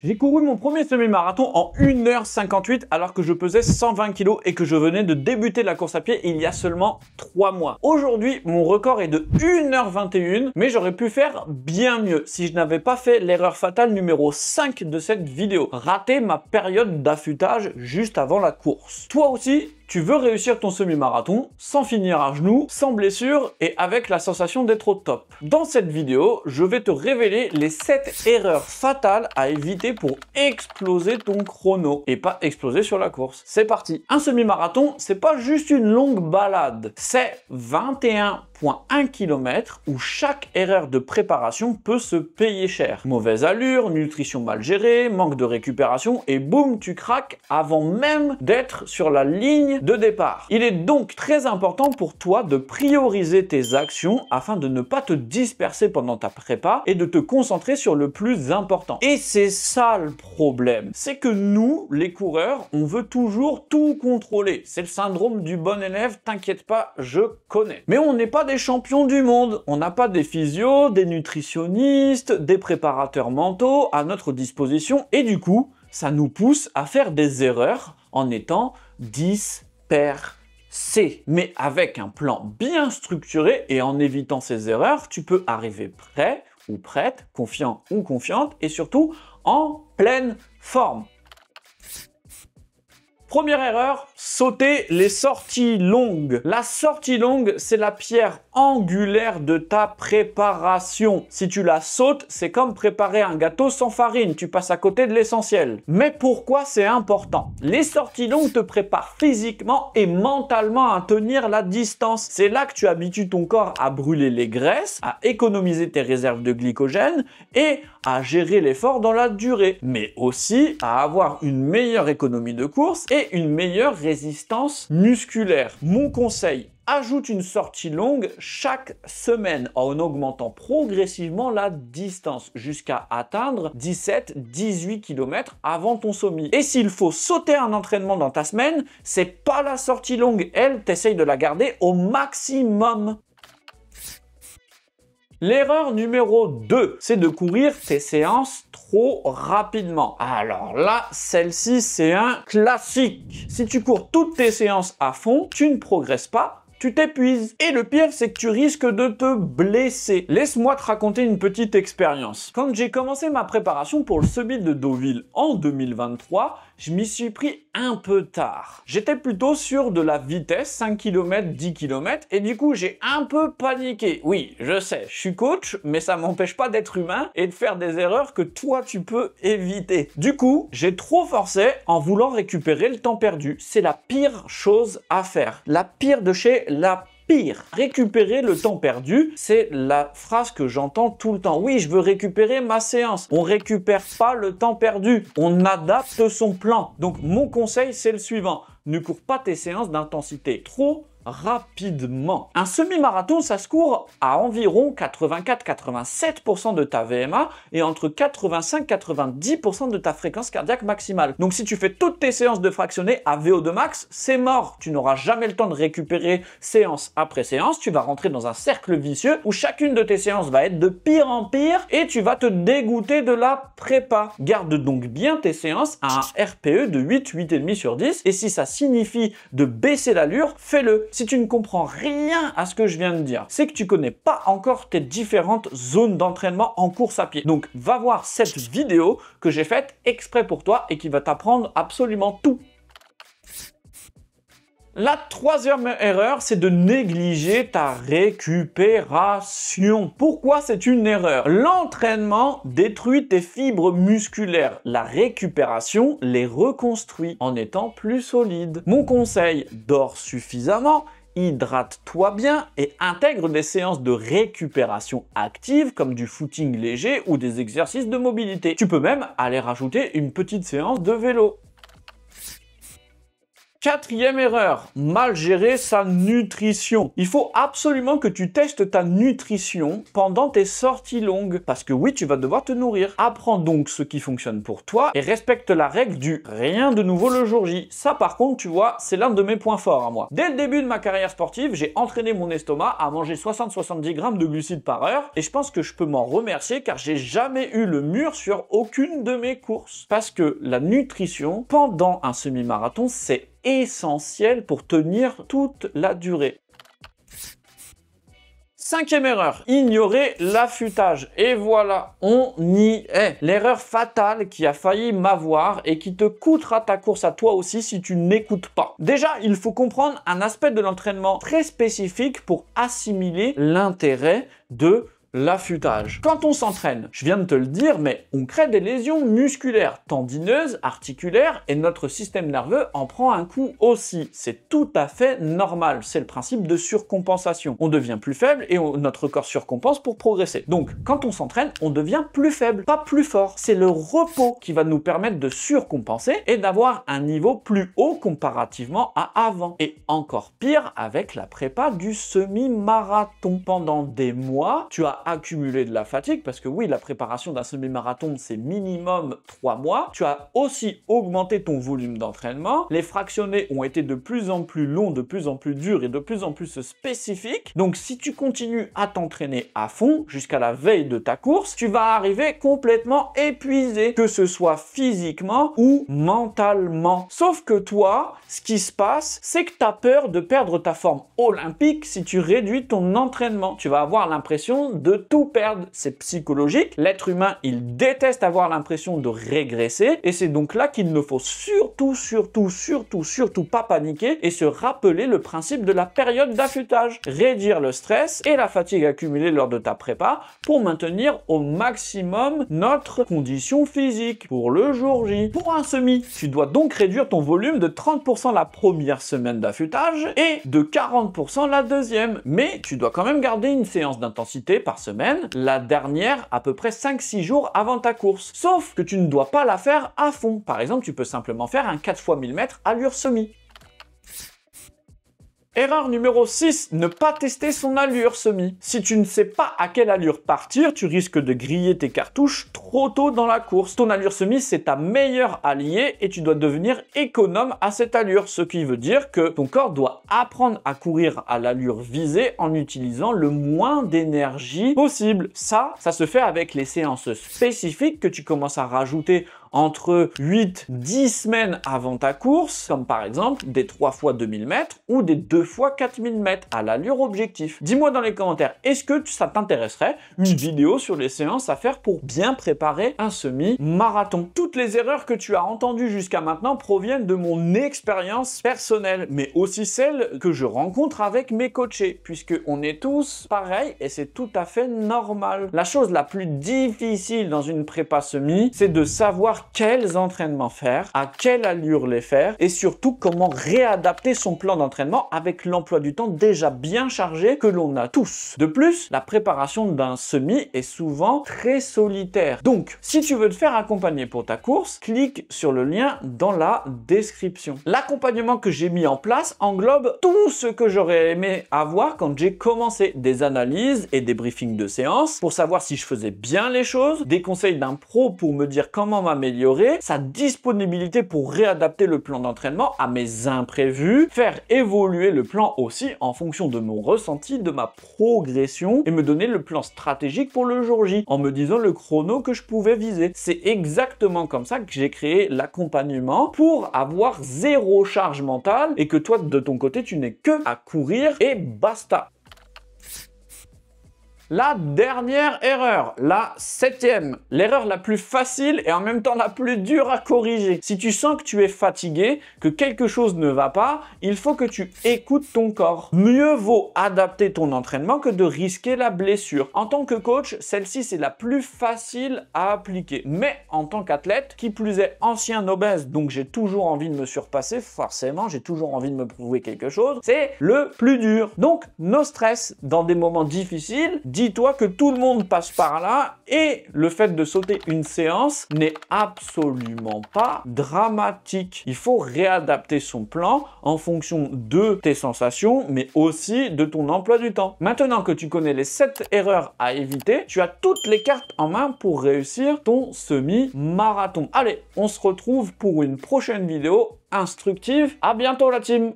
J'ai couru mon premier semi-marathon en 1h58 alors que je pesais 120 kg et que je venais de débuter la course à pied il y a seulement 3 mois. Aujourd'hui, mon record est de 1h21, mais j'aurais pu faire bien mieux si je n'avais pas fait l'erreur fatale numéro 5 de cette vidéo. Rater ma période d'affûtage juste avant la course. Toi aussi, tu veux réussir ton semi-marathon sans finir à genoux, sans blessure et avec la sensation d'être au top. Dans cette vidéo, je vais te révéler les 7 erreurs fatales à éviter pour exploser ton chrono et pas exploser sur la course. C'est parti. Un semi-marathon, c'est pas juste une longue balade, c'est 21,1 km où chaque erreur de préparation peut se payer cher. Mauvaise allure, nutrition mal gérée, manque de récupération et boum, tu craques avant même d'être sur la ligne de départ. Il est donc très important pour toi de prioriser tes actions afin de ne pas te disperser pendant ta prépa et de te concentrer sur le plus important. Et c'est ça le problème, c'est que nous, les coureurs, on veut toujours tout contrôler. C'est le syndrome du bon élève, t'inquiète pas, je connais. Mais on n'est pas des champions du monde, on n'a pas des physios, des nutritionnistes, des préparateurs mentaux à notre disposition et du coup, ça nous pousse à faire des erreurs en étant dispersés. Mais avec un plan bien structuré et en évitant ces erreurs, tu peux arriver prêt ou prête, confiant ou confiante et surtout en pleine forme. Première erreur, sauter les sorties longues. La sortie longue, c'est la pierre angulaire de ta préparation. Si tu la sautes, c'est comme préparer un gâteau sans farine, tu passes à côté de l'essentiel. Mais pourquoi c'est important? Les sorties longues te préparent physiquement et mentalement à tenir la distance. C'est là que tu habitues ton corps à brûler les graisses, à économiser tes réserves de glycogène et à gérer l'effort dans la durée, mais aussi à avoir une meilleure économie de course et une meilleure résistance musculaire. Mon conseil, ajoute une sortie longue chaque semaine en augmentant progressivement la distance jusqu'à atteindre 17-18 km avant ton sommet. Et s'il faut sauter un entraînement dans ta semaine, c'est pas la sortie longue, elle, t'essaye de la garder au maximum. L'erreur numéro 2, c'est de courir tes séances trop rapidement. Alors là, celle-ci, c'est un classique. Si tu cours toutes tes séances à fond, tu ne progresses pas, tu t'épuises. Et le pire, c'est que tu risques de te blesser. Laisse-moi te raconter une petite expérience. Quand j'ai commencé ma préparation pour le Summit de Deauville en 2023, je m'y suis pris un peu tard. J'étais plutôt sur de la vitesse, 5 km, 10 km, et du coup, j'ai un peu paniqué. Oui, je sais, je suis coach, mais ça m'empêche pas d'être humain et de faire des erreurs que toi, tu peux éviter. Du coup, j'ai trop forcé en voulant récupérer le temps perdu. C'est la pire chose à faire. La pire de chez la pire. Récupérer le temps perdu, c'est la phrase que j'entends tout le temps. Oui, je veux récupérer ma séance. On récupère pas le temps perdu. On adapte son plan. Donc, mon conseil, c'est le suivant. Ne cours pas tes séances d'intensité trop rapidement. Un semi-marathon, ça se court à environ 84-87% de ta VMA et entre 85-90% de ta fréquence cardiaque maximale. Donc si tu fais toutes tes séances de fractionné à VO2 max, c'est mort. Tu n'auras jamais le temps de récupérer séance après séance. Tu vas rentrer dans un cercle vicieux où chacune de tes séances va être de pire en pire et tu vas te dégoûter de la prépa. Garde donc bien tes séances à un RPE de 8, 8,5 sur 10 et si ça signifie de baisser l'allure, fais-le. Si tu ne comprends rien à ce que je viens de dire, c'est que tu connais pas encore tes différentes zones d'entraînement en course à pied. Donc, va voir cette vidéo que j'ai faite exprès pour toi et qui va t'apprendre absolument tout. La troisième erreur, c'est de négliger ta récupération. Pourquoi c'est une erreur? L'entraînement détruit tes fibres musculaires. La récupération les reconstruit en étant plus solide. Mon conseil, dors suffisamment, hydrate-toi bien et intègre des séances de récupération active comme du footing léger ou des exercices de mobilité. Tu peux même aller rajouter une petite séance de vélo. Quatrième erreur, mal gérer sa nutrition. Il faut absolument que tu testes ta nutrition pendant tes sorties longues, parce que oui, tu vas devoir te nourrir. Apprends donc ce qui fonctionne pour toi et respecte la règle du rien de nouveau le jour J. Ça par contre, tu vois, c'est l'un de mes points forts à moi. Dès le début de ma carrière sportive, j'ai entraîné mon estomac à manger 60-70 grammes de glucides par heure, et je pense que je peux m'en remercier car j'ai jamais eu le mur sur aucune de mes courses. Parce que la nutrition, pendant un semi-marathon, c'est essentiel pour tenir toute la durée. Cinquième erreur, ignorer l'affûtage. Et voilà, on y est. L'erreur fatale qui a failli m'avoir et qui te coûtera ta course à toi aussi si tu n'écoutes pas. Déjà, il faut comprendre un aspect de l'entraînement très spécifique pour assimiler l'intérêt de l'affûtage. Quand on s'entraîne, je viens de te le dire, mais on crée des lésions musculaires, tendineuses, articulaires, et notre système nerveux en prend un coup aussi. C'est tout à fait normal. C'est le principe de surcompensation. On devient plus faible et notre corps surcompense pour progresser. Donc, quand on s'entraîne, on devient plus faible, pas plus fort. C'est le repos qui va nous permettre de surcompenser et d'avoir un niveau plus haut comparativement à avant. Et encore pire avec la prépa du semi-marathon. Pendant des mois, tu as accumuler de la fatigue, parce que oui, la préparation d'un semi-marathon, c'est minimum 3 mois. Tu as aussi augmenté ton volume d'entraînement. Les fractionnés ont été de plus en plus longs, de plus en plus durs et de plus en plus spécifiques. Donc, si tu continues à t'entraîner à fond jusqu'à la veille de ta course, tu vas arriver complètement épuisé, que ce soit physiquement ou mentalement. Sauf que toi, ce qui se passe, c'est que tu as peur de perdre ta forme olympique si tu réduis ton entraînement. Tu vas avoir l'impression de tout perdre. C'est psychologique. L'être humain, il déteste avoir l'impression de régresser, et c'est donc là qu'il ne faut surtout pas paniquer et se rappeler le principe de la période d'affûtage. Réduire le stress et la fatigue accumulée lors de ta prépa pour maintenir au maximum notre condition physique pour le jour J. Pour un semi, tu dois donc réduire ton volume de 30% la première semaine d'affûtage et de 40% la deuxième. Mais tu dois quand même garder une séance d'intensité par semaine, la dernière à peu près 5-6 jours avant ta course. Sauf que tu ne dois pas la faire à fond. Par exemple, tu peux simplement faire un 4 x 1000 mètres allure semi. Erreur numéro 6, ne pas tester son allure semi. Si tu ne sais pas à quelle allure partir, tu risques de griller tes cartouches trop tôt dans la course. Ton allure semi, c'est ta meilleure alliée et tu dois devenir économe à cette allure, ce qui veut dire que ton corps doit apprendre à courir à l'allure visée en utilisant le moins d'énergie possible. Ça se fait avec les séances spécifiques que tu commences à rajouter entre 8-10 semaines avant ta course, comme par exemple des 3 x 2000 mètres ou des 2 x 4000 mètres à l'allure objectif. Dis-moi dans les commentaires, est-ce que ça t'intéresserait une vidéo sur les séances à faire pour bien préparer un semi-marathon? Toutes les erreurs que tu as entendues jusqu'à maintenant proviennent de mon expérience personnelle, mais aussi celles que je rencontre avec mes coachés, puisque on est tous pareils et c'est tout à fait normal. La chose la plus difficile dans une prépa semi, c'est de savoir quels entraînements faire, à quelle allure les faire et surtout comment réadapter son plan d'entraînement avec l'emploi du temps déjà bien chargé que l'on a tous. De plus, la préparation d'un semi est souvent très solitaire. Donc, si tu veux te faire accompagner pour ta course, clique sur le lien dans la description. L'accompagnement que j'ai mis en place englobe tout ce que j'aurais aimé avoir quand j'ai commencé. Des analyses et des briefings de séance pour savoir si je faisais bien les choses, des conseils d'un pro pour me dire comment m'améliorer, sa disponibilité pour réadapter le plan d'entraînement à mes imprévus, faire évoluer le plan aussi en fonction de mon ressenti, de ma progression et me donner le plan stratégique pour le jour J en me disant le chrono que je pouvais viser. C'est exactement comme ça que j'ai créé l'accompagnement pour avoir zéro charge mentale et que toi de ton côté tu n'aies que à courir et basta. La dernière erreur, la 7e, l'erreur la plus facile et en même temps la plus dure à corriger. Si tu sens que tu es fatigué, que quelque chose ne va pas, il faut que tu écoutes ton corps. Mieux vaut adapter ton entraînement que de risquer la blessure. En tant que coach, celle-ci c'est la plus facile à appliquer. Mais en tant qu'athlète, qui plus est ancien obèse, donc j'ai toujours envie de me surpasser, forcément j'ai toujours envie de me prouver quelque chose, c'est le plus dur. Donc no stress dans des moments difficiles, dis-toi que tout le monde passe par là et le fait de sauter une séance n'est absolument pas dramatique. Il faut réadapter son plan en fonction de tes sensations, mais aussi de ton emploi du temps. Maintenant que tu connais les 7 erreurs à éviter, tu as toutes les cartes en main pour réussir ton semi-marathon. Allez, on se retrouve pour une prochaine vidéo instructive. À bientôt la team!